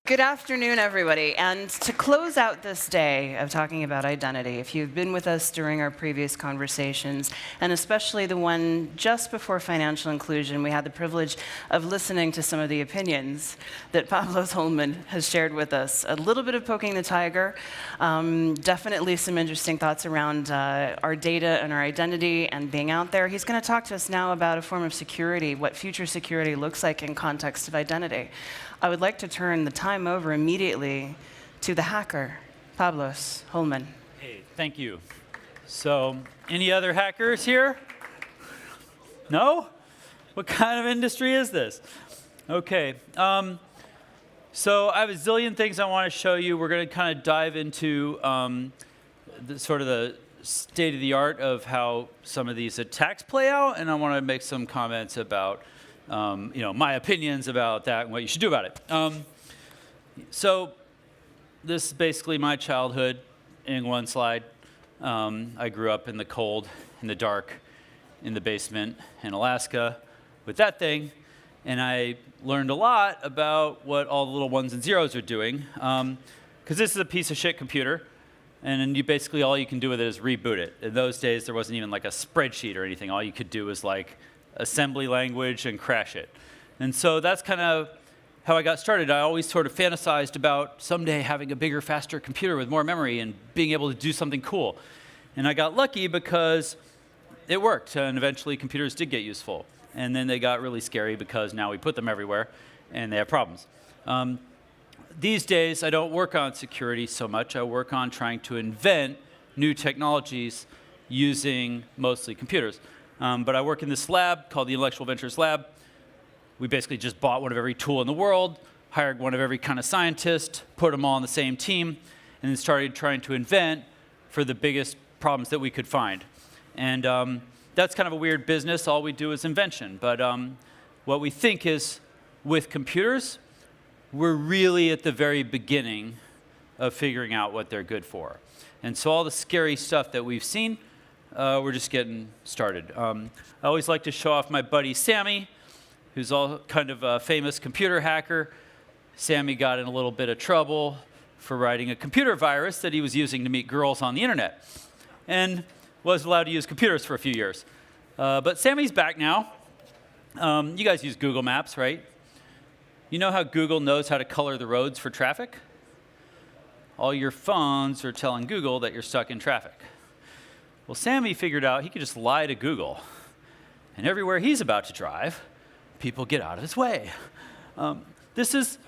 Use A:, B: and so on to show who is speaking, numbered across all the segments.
A: Good afternoon, everybody. And to close out this day of talking about identity, if you've been with us during our previous conversations, and especially the one just before financial inclusion, we had the privilege of listening to some of the opinions that Pablos Holman has shared with us. A little bit of poking the tiger, definitely some interesting thoughts around our data and our identity and being out there. He's going to talk to us now about a form of security, what future security looks like in context of identity. I would like to turn the time over immediately to the hacker, Pablos Holman.
B: Hey, thank you. So, any other hackers here? No? What kind of industry is this? Okay. So I have a zillion things I want to show you. We're going to kind of dive into the state of the art of how some of these attacks play out, and I want to make some comments about my opinions about that and what you should do about it. So this is basically my childhood in one slide. I grew up in the cold, in the dark, in the basement in Alaska with that thing, and I learned a lot about what all the little ones and zeros are doing, because this is a piece of shit computer, and then basically all you can do with it is reboot it. In those days, there wasn't even like a spreadsheet or anything. All you could do was like assembly language and crash it. And so that's kind of how I got started. I always sort of fantasized about someday having a bigger, faster computer with more memory and being able to do something cool. And I got lucky because it worked, and eventually computers did get useful. And then they got really scary because now we put them everywhere and they have problems. These days, I don't work on security so much. I work on trying to invent new technologies using mostly computers. But I work in this lab called the Intellectual Ventures Lab. We basically just bought one of every tool in the world, hired one of every kind of scientist, put them all on the same team, and then started trying to invent for the biggest problems that we could find. And that's kind of a weird business. All we do is invention. But what we think is, with computers, we're really at the very beginning of figuring out what they're good for. And so all the scary stuff that we've seen, we're just getting started. I always like to show off my buddy Sammy, who's all kind of a famous computer hacker. Sammy got in a little bit of trouble for writing a computer virus that he was using to meet girls on the internet, and was allowed to use computers for a few years. But Sammy's back now. You guys use Google Maps, right? You know how Google knows how to color the roads for traffic? All your phones are telling Google that you're stuck in traffic. Well, Sammy figured out he could just lie to Google, and everywhere he's about to drive, people get out of his way. This is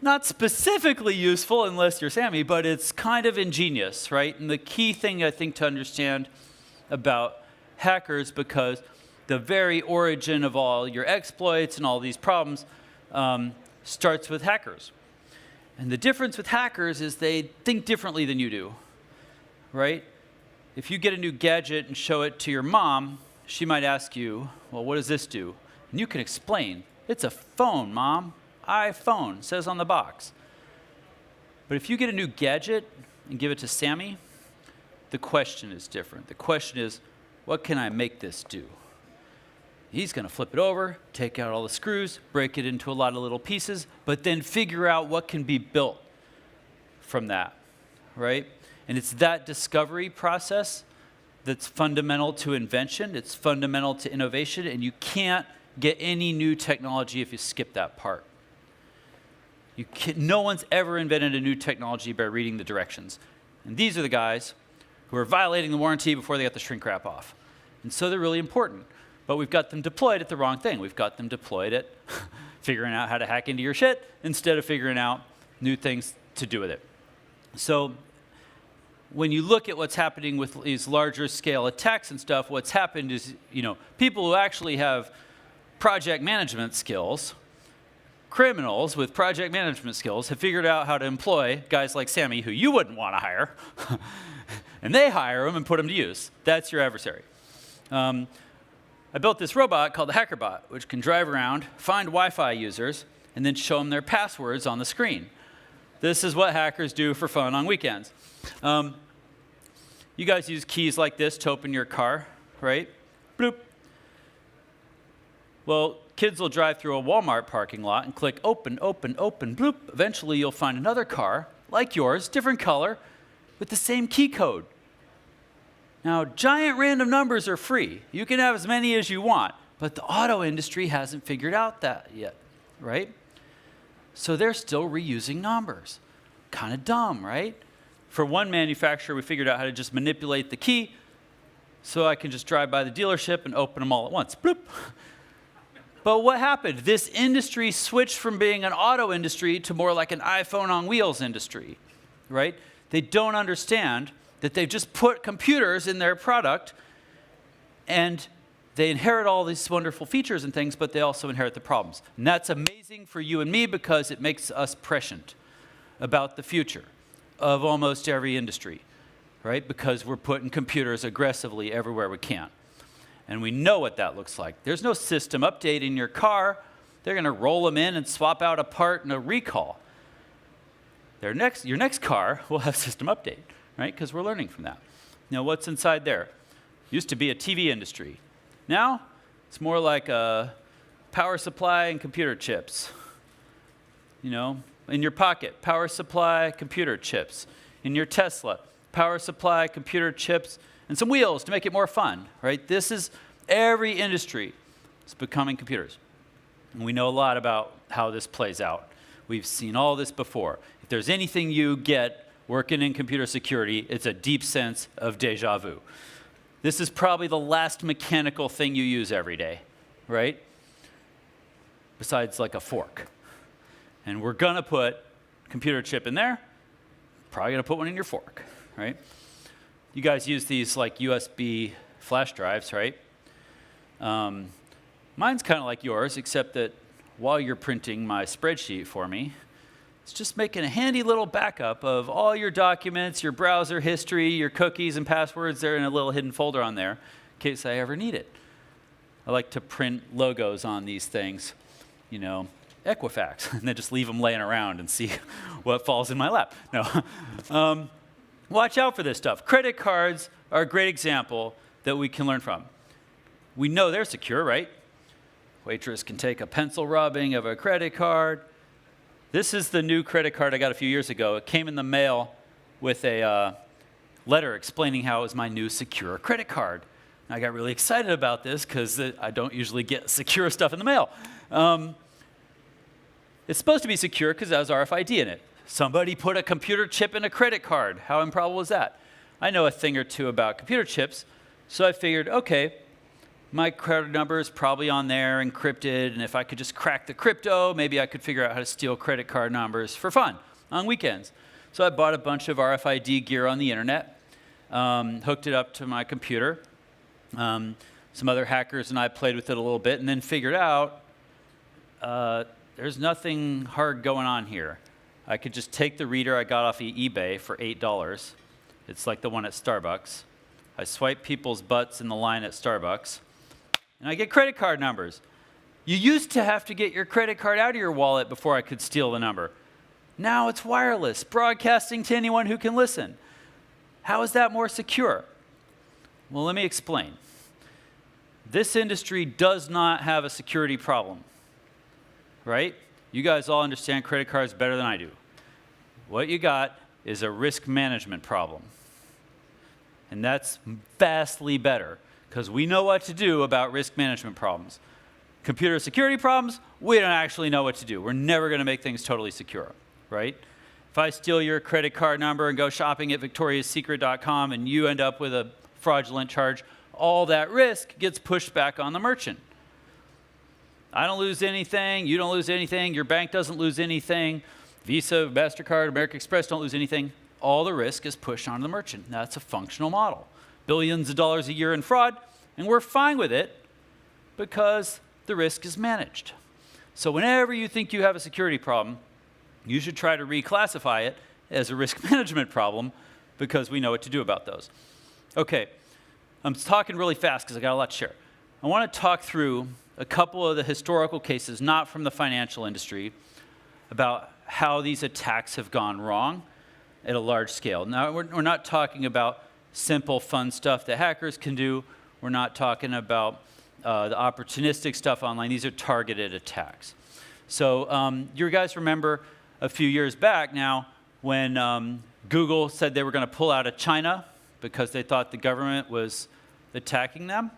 B: not specifically useful unless you're Sammy, but it's kind of ingenious, right? And the key thing I think to understand about hackers, because the very origin of all your exploits and all these problems starts with hackers. And the difference with hackers is they think differently than you do, right? If you get a new gadget and show it to your mom, she might ask you, well, what does this do? And you can explain. It's a phone, Mom. iPhone, says on the box. But if you get a new gadget and give it to Sammy, the question is different. The question is, what can I make this do? He's going to flip it over, take out all the screws, break it into a lot of little pieces, but then figure out what can be built from that, right? And it's that discovery process that's fundamental to invention. It's fundamental to innovation, and you can't get any new technology if you skip that part. No one's ever invented a new technology by reading the directions. And these are the guys who are violating the warranty before they got the shrink wrap off. And so they're really important. But we've got them deployed at the wrong thing. We've got them deployed at figuring out how to hack into your shit instead of figuring out new things to do with it. So when you look at what's happening with these larger scale attacks and stuff, what's happened is, people who actually have project management skills, criminals with project management skills, have figured out how to employ guys like Sammy, who you wouldn't want to hire, and they hire them and put them to use. That's your adversary. I built this robot called the HackerBot, which can drive around, find Wi-Fi users, and then show them their passwords on the screen. This is what hackers do for fun on weekends. You guys use keys like this to open your car, right? Bloop. Well, kids will drive through a Walmart parking lot and click open, open, open, bloop. Eventually, you'll find another car, like yours, different color, with the same key code. Now, giant random numbers are free. You can have as many as you want, but the auto industry hasn't figured out that yet, right? So they're still reusing numbers. Kind of dumb, right? For one manufacturer, we figured out how to just manipulate the key so I can just drive by the dealership and open them all at once. Bloop. But what happened? This industry switched from being an auto industry to more like an iPhone on wheels industry, right? They don't understand that they've just put computers in their product, and they inherit all these wonderful features and things, but they also inherit the problems. And that's amazing for you and me because it makes us prescient about the future of almost every industry, right? Because we're putting computers aggressively everywhere we can. And we know what that looks like. There's no system update in your car. They're going to roll them in and swap out a part in a recall. Your next car will have system update, right? Because we're learning from that. Now, what's inside there? Used to be a TV industry. Now, it's more like a power supply and computer chips. You know, in your pocket, power supply, computer chips. In your Tesla, power supply, computer chips, and some wheels to make it more fun, right? This is every industry is becoming computers. And we know a lot about how this plays out. We've seen all this before. If there's anything you get working in computer security, it's a deep sense of déjà vu. This is probably the last mechanical thing you use every day, right? Besides like a fork. And we're going to put a computer chip in there, probably going to put one in your fork, right? You guys use these like USB flash drives, right? Mine's kind of like yours, except that while you're printing my spreadsheet for me, it's just making a handy little backup of all your documents, your browser history, your cookies and passwords. They're in a little hidden folder on there in case I ever need it. I like to print logos on these things, you know, Equifax, and then just leave them laying around and see what falls in my lap. No. Watch out for this stuff. Credit cards are a great example that we can learn from. We know they're secure, right? Waitress can take a pencil rubbing of a credit card. This is the new credit card I got a few years ago. It came in the mail with a letter explaining how it was my new secure credit card. And I got really excited about this because I don't usually get secure stuff in the mail. It's supposed to be secure because it has RFID in it. Somebody put a computer chip in a credit card. How improbable is that? I know a thing or two about computer chips, so I figured, okay, my credit number is probably on there, encrypted, and if I could just crack the crypto, maybe I could figure out how to steal credit card numbers for fun on weekends. So I bought a bunch of RFID gear on the internet, hooked it up to my computer. Some other hackers and I played with it a little bit, and then figured out there's nothing hard going on here. I could just take the reader I got off of eBay for $8. It's like the one at Starbucks. I swipe people's butts in the line at Starbucks, and I get credit card numbers. You used to have to get your credit card out of your wallet before I could steal the number. Now it's wireless, broadcasting to anyone who can listen. How is that more secure? Well, let me explain. This industry does not have a security problem, right? You guys all understand credit cards better than I do. What you got is a risk management problem. And that's vastly better because we know what to do about risk management problems. Computer security problems, we don't actually know what to do. We're never going to make things totally secure, right? If I steal your credit card number and go shopping at victoriassecret.com and you end up with a fraudulent charge, all that risk gets pushed back on the merchant. I don't lose anything, you don't lose anything, your bank doesn't lose anything, Visa, MasterCard, American Express don't lose anything. All the risk is pushed onto the merchant. That's a functional model. Billions of dollars a year in fraud, and we're fine with it because the risk is managed. So whenever you think you have a security problem, you should try to reclassify it as a risk management problem because we know what to do about those. Okay, I'm talking really fast because I got a lot to share. I want to talk through a couple of the historical cases, not from the financial industry, about how these attacks have gone wrong at a large scale. Now, we're not talking about simple, fun stuff that hackers can do. We're not talking about the opportunistic stuff online. These are targeted attacks. So you guys remember a few years back now when Google said they were going to pull out of China because they thought the government was attacking them?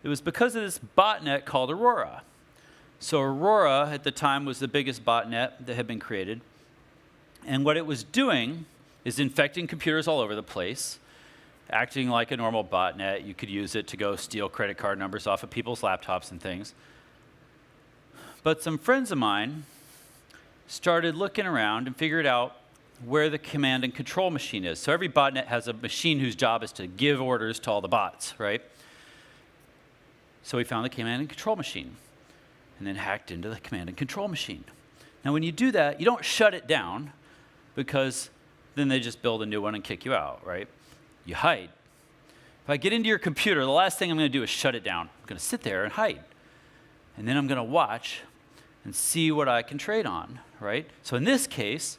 B: It was because of this botnet called Aurora. So Aurora at the time was the biggest botnet that had been created. And what it was doing is infecting computers all over the place, acting like a normal botnet. You could use it to go steal credit card numbers off of people's laptops and things. But some friends of mine started looking around and figured out where the command and control machine is. So every botnet has a machine whose job is to give orders to all the bots, right? So we found the command and control machine and then hacked into the command and control machine. Now when you do that, you don't shut it down because then they just build a new one and kick you out, right? You hide. If I get into your computer, the last thing I'm going to do is shut it down. I'm going to sit there and hide. And then I'm going to watch and see what I can trade on, right? So in this case,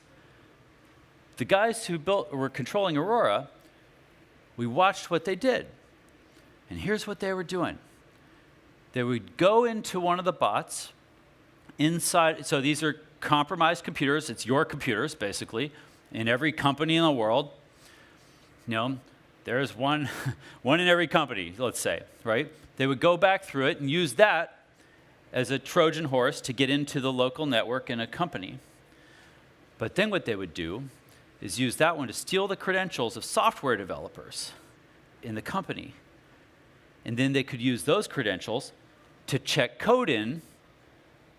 B: the guys who were controlling Aurora, we watched what they did. And here's what they were doing. They would go into one of the bots inside. So these are compromised computers. It's your computers, basically, in every company in the world. You know, there's one in every company, let's say, right? They would go back through it and use that as a Trojan horse to get into the local network in a company. But then what they would do is use that one to steal the credentials of software developers in the company. And then they could use those credentials to check code in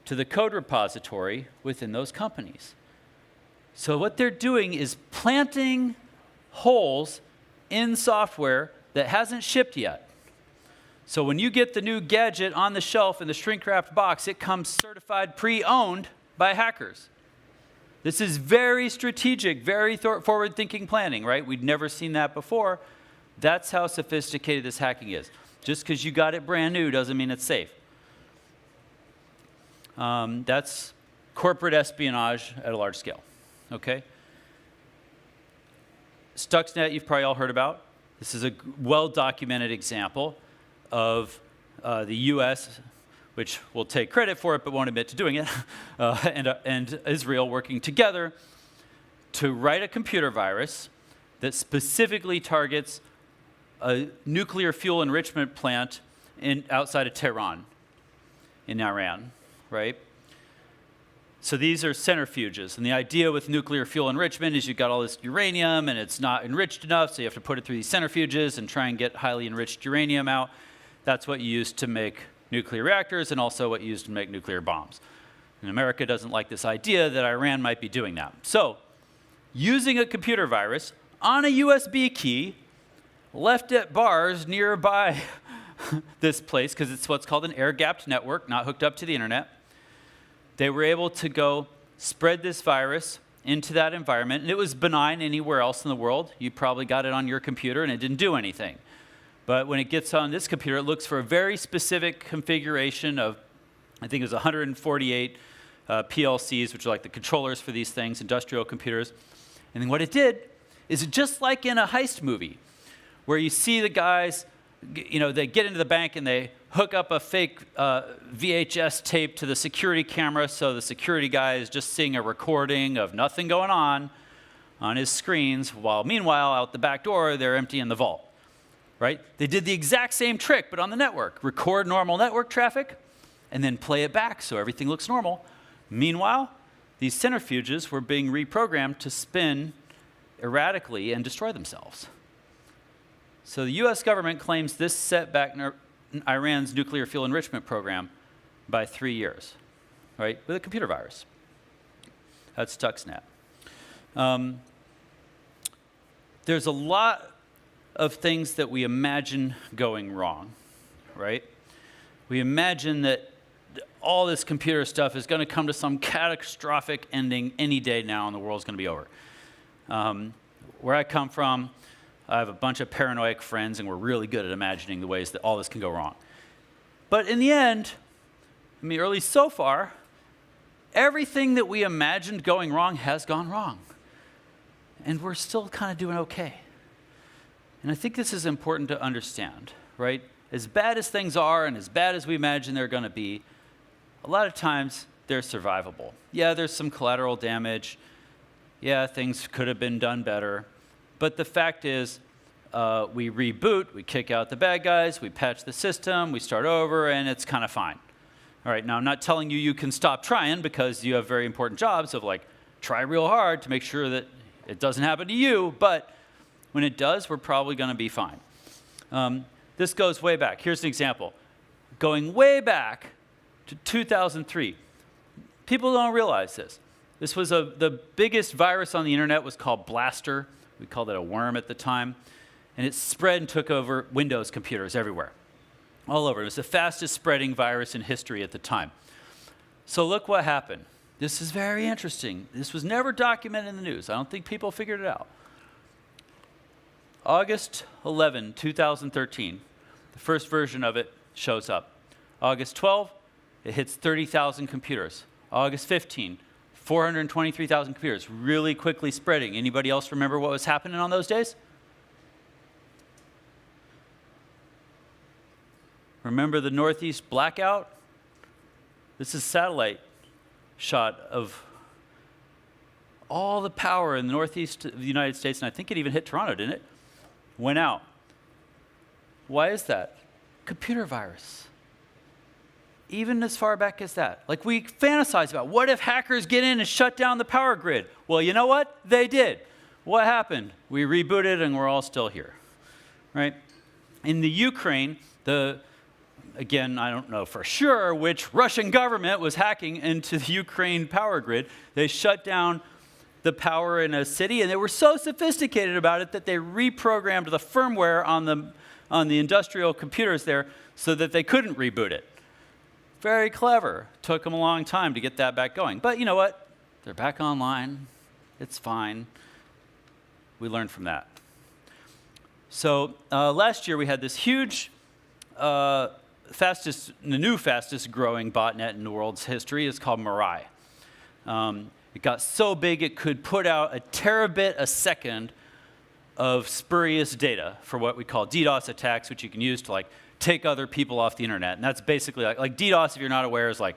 B: to the code repository within those companies. So what they're doing is planting holes in software that hasn't shipped yet. So when you get the new gadget on the shelf in the shrink-wrapped box, it comes certified pre-owned by hackers. This is very strategic, very forward-thinking planning, right? We'd never seen that before. That's how sophisticated this hacking is. Just because you got it brand new doesn't mean it's safe. That's corporate espionage at a large scale, okay? Stuxnet, you've probably all heard about. This is a well-documented example of the US, which will take credit for it but won't admit to doing it, and Israel working together to write a computer virus that specifically targets a nuclear fuel enrichment plant outside of Tehran in Iran, right? So these are centrifuges, and the idea with nuclear fuel enrichment is you've got all this uranium and it's not enriched enough, so you have to put it through these centrifuges and try and get highly enriched uranium out. That's what you use to make nuclear reactors and also what you use to make nuclear bombs. And America doesn't like this idea that Iran might be doing that. So using a computer virus on a USB key left at bars nearby this place, because it's what's called an air-gapped network, not hooked up to the internet, they were able to go spread this virus into that environment. And it was benign anywhere else in the world. You probably got it on your computer and it didn't do anything. But when it gets on this computer, it looks for a very specific configuration of, I think it was 148 PLCs, which are like the controllers for these things, industrial computers. And then what it did is just like in a heist movie, where you see the guys, you know, they get into the bank and they hook up a fake VHS tape to the security camera, so the security guy is just seeing a recording of nothing going on his screens, while meanwhile out the back door they're emptying the vault, right? They did the exact same trick, but on the network. Record normal network traffic and then play it back so everything looks normal. Meanwhile, these centrifuges were being reprogrammed to spin erratically and destroy themselves. So the US government claims this set back Iran's nuclear fuel enrichment program by 3 years, right, with a computer virus. That's Stuxnet. There's a lot of things that we imagine going wrong, right? We imagine that all this computer stuff is going to come to some catastrophic ending any day now and the world's going to be over. Where I come from, I have a bunch of paranoid friends, and we're really good at imagining the ways that all this can go wrong. But in the end, I mean, or at least so far, everything that we imagined going wrong has gone wrong. And we're still kind of doing okay. And I think this is important to understand, right? as bad as things are and as bad as we imagine they're going to be, a lot of times they're survivable. Yeah, there's some collateral damage. Yeah, things could have been done better. But the fact is, we reboot, we kick out the bad guys, we patch the system, we start over, and it's kind of fine. All right, now I'm not telling you you can stop trying, because you have very important jobs of like, try real hard to make sure that it doesn't happen to you, but when it does, we're probably going to be fine. This goes way back. Here's an example. Going way back to 2003. People don't realize this. This was the biggest virus on the internet was called Blaster. We called it a worm at the time. And it spread and took over Windows computers everywhere, all over. It was the fastest spreading virus in history at the time. So look what happened. This is very interesting. This was never documented in the news. I don't think people figured it out. August 11, 2013, the first version of it shows up. August 12, it hits 30,000 computers. August 15, 423,000 computers, really quickly spreading. Anybody else remember what was happening on those days? Remember the Northeast blackout? This is a satellite shot of all the power in the Northeast of the United States, and I think it even hit Toronto, didn't it? Went out. Why is that? Computer virus. Even as far back as that. Like, we fantasize about, what if hackers get in and shut down the power grid? Well, you know what? They did. What happened? We rebooted and we're all still here, right? In the Ukraine, again, I don't know for sure which Russian government was hacking into the Ukraine power grid. They shut down the power in a city, and they were so sophisticated about it that they reprogrammed the firmware on the industrial computers there so that they couldn't reboot it. Very clever. Took them a long time to get that back going. But you know what? They're back online. It's fine. We learned from that. So last year we had this huge, the new fastest growing botnet in the world's history is called Mirai. It got so big it could put out a terabit a second of spurious data for what we call DDoS attacks, which you can use to like take other people off the internet. And that's basically like DDoS, if you're not aware, is like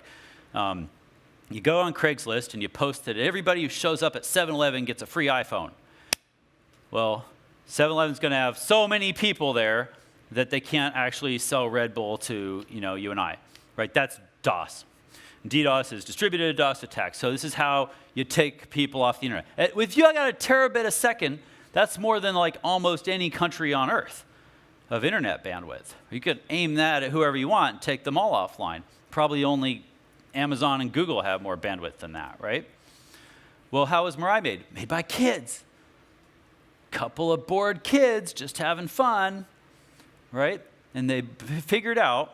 B: you go on Craigslist and you post that everybody who shows up at 7-Eleven gets a free iPhone. Well, 7-Eleven's going to have so many people there that they can't actually sell Red Bull to you and I, right? That's DOS. DDoS is distributed DOS attacks. So this is how you take people off the internet. If you got a terabit a second, that's more than like almost any country on Earth of internet bandwidth. You could aim that at whoever you want and take them all offline. Probably only Amazon and Google have more bandwidth than that, right? Well, how was Mirai made? Made by kids. Couple of bored kids just having fun, right? And they figured out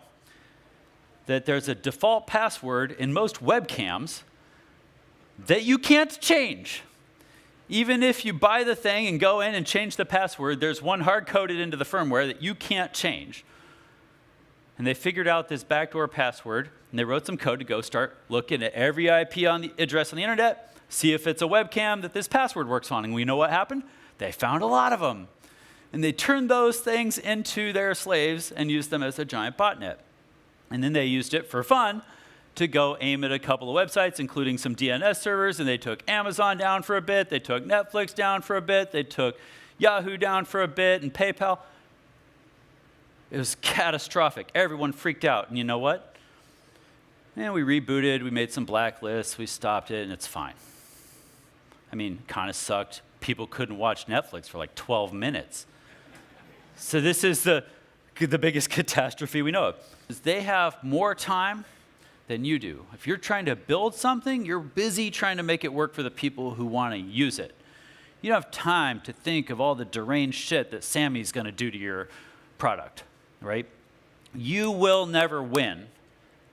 B: that there's a default password in most webcams that you can't change. Even if you buy the thing and go in and change the password, there's one hard-coded into the firmware that you can't change. And they figured out this backdoor password, and they wrote some code to go start looking at every IP address on the internet, see if it's a webcam that this password works on. And we know what happened? They found a lot of them. And they turned those things into their slaves and used them as a giant botnet. And then they used it for fun to go aim at a couple of websites, including some DNS servers, and they took Amazon down for a bit, they took Netflix down for a bit, they took Yahoo down for a bit, and PayPal. It was catastrophic. Everyone freaked out, and you know what? And we rebooted, we made some blacklists, we stopped it, and it's fine. I mean, kind of sucked. People couldn't watch Netflix for like 12 minutes. So this is the biggest catastrophe we know of. They have more time than you do. If you're trying to build something, you're busy trying to make it work for the people who want to use it. You don't have time to think of all the deranged shit that Sammy's going to do to your product, right? You will never win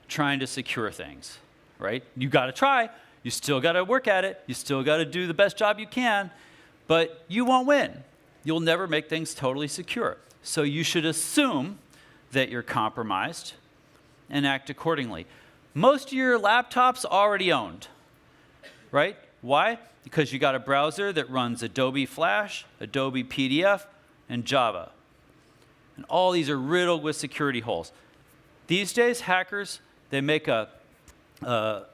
B: trying to secure things, right? You got to try. You still got to work at it. You still got to do the best job you can, but you won't win. You'll never make things totally secure. So you should assume that you're compromised and act accordingly. Most of your laptops already owned, right? Why? Because you got a browser that runs Adobe Flash, Adobe PDF, and Java. And all these are riddled with security holes. These days, hackers, they make an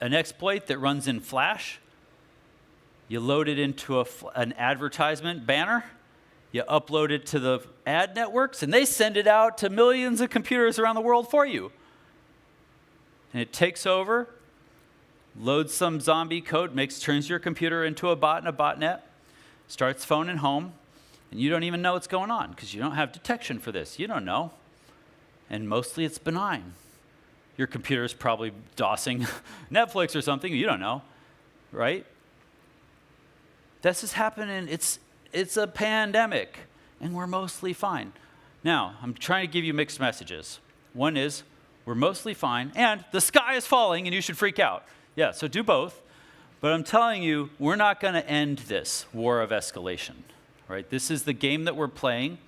B: exploit that runs in Flash. You load it into an advertisement banner. You upload it to the ad networks, and they send it out to millions of computers around the world for you. And it takes over, loads some zombie code, turns your computer into a bot in a botnet, starts phoning home, and you don't even know what's going on because you don't have detection for this. You don't know. And mostly it's benign. Your computer is probably DOSing Netflix or something. You don't know, right? This is happening. It's a pandemic, and we're mostly fine. Now, I'm trying to give you mixed messages. One is, we're mostly fine, and the sky is falling, and you should freak out. Yeah, so do both. But I'm telling you, we're not going to end this war of escalation, right? This is the game that we're playing,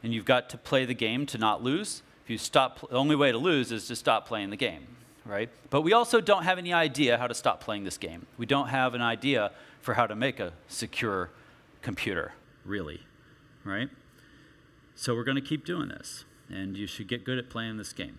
B: and you've got to play the game to not lose. If you stop, the only way to lose is to stop playing the game, right? But we also don't have any idea how to stop playing this game. We don't have an idea for how to make a secure computer, really, right? So we're going to keep doing this, and you should get good at playing this game.